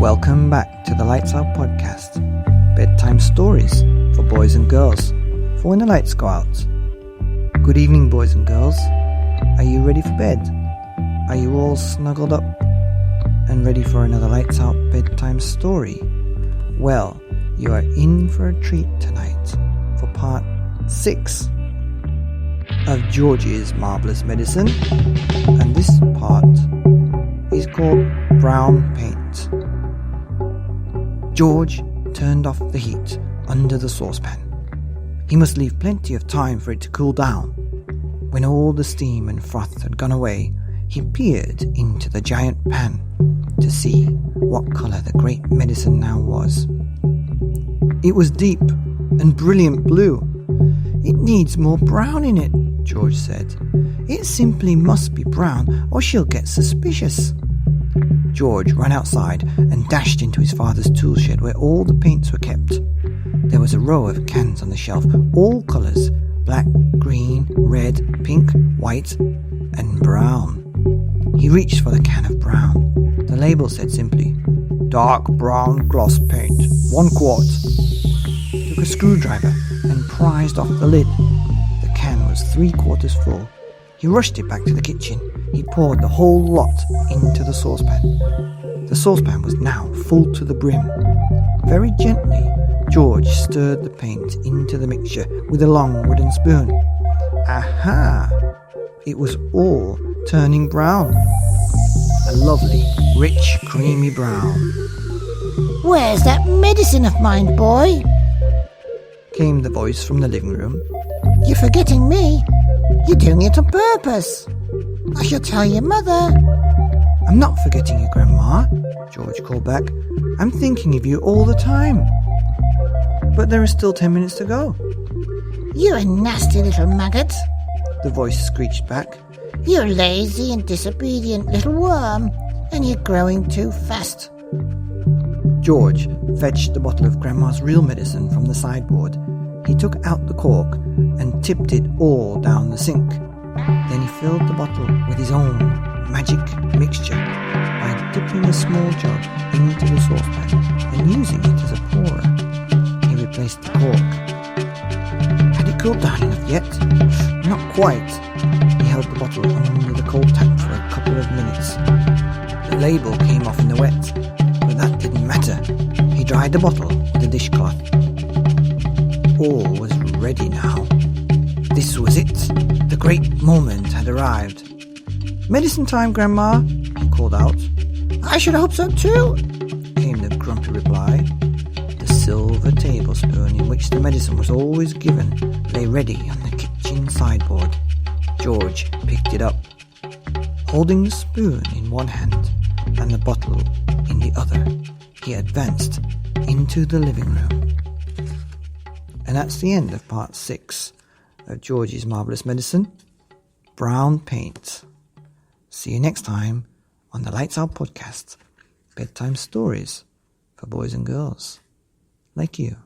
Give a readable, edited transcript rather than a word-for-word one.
Welcome back to the Lights Out podcast. Bedtime stories for boys and girls for when the lights go out. Good evening, boys and girls. Are you ready for bed? Are you all snuggled up and ready for another Lights Out bedtime story? Well, you are in for a treat tonight for part 6 of George's Marvellous Medicine, and this part is called Brown Paint. George turned off the heat under the saucepan. He must leave plenty of time for it to cool down. When all the steam and froth had gone away, he peered into the giant pan to see what colour the great medicine now was. It was deep and brilliant blue. "It needs more brown in it," George said. "It simply must be brown or she'll get suspicious." George ran outside and dashed into his father's tool shed where all the paints were kept. There was a row of cans on the shelf, all colours: black, green, red, pink, white and brown. He reached for the can of brown. The label said simply, "Dark brown gloss paint, 1 quart." He took a screwdriver and prized off the lid. The can was 3/4 full. He rushed it back to the kitchen. He poured the whole lot into the saucepan. The saucepan was now full to the brim. Very gently, George stirred the paint into the mixture with a long wooden spoon. Aha! It was all turning brown. A lovely, rich, creamy brown. "Where's that medicine of mine, boy?" came the voice from the living room. "You're forgetting me. You're doing it on purpose. I shall tell your mother." "I'm not forgetting you, Grandma," George called back. "I'm thinking of you all the time. But there are still 10 minutes to go." "You're a nasty little maggot," the voice screeched back. "You're a lazy and disobedient little worm, and you're growing too fast." George fetched the bottle of Grandma's real medicine from the sideboard. He took out the cork and tipped it all down the sink. Then he filled the bottle with his own magic mixture by dipping a small jug into the saucepan and using it as a pourer. He replaced the cork. Had it cooled down enough yet? Not quite. He held the bottle under the cold tap for a couple of minutes. The label came off in the wet, but that didn't matter. He dried the bottle with a dishcloth. All was ready now. This was it. The great moment had arrived. "Medicine time, Grandma," he called out. "I should hope so too," came the grumpy reply. The silver tablespoon in which the medicine was always given lay ready on the kitchen sideboard. George picked it up. Holding the spoon in one hand and the bottle in the other, he advanced into the living room. And that's the end of part 6 of George's Marvellous Medicine, Brown Paint. See you next time on the Lights Out podcast, bedtime stories for boys and girls like you.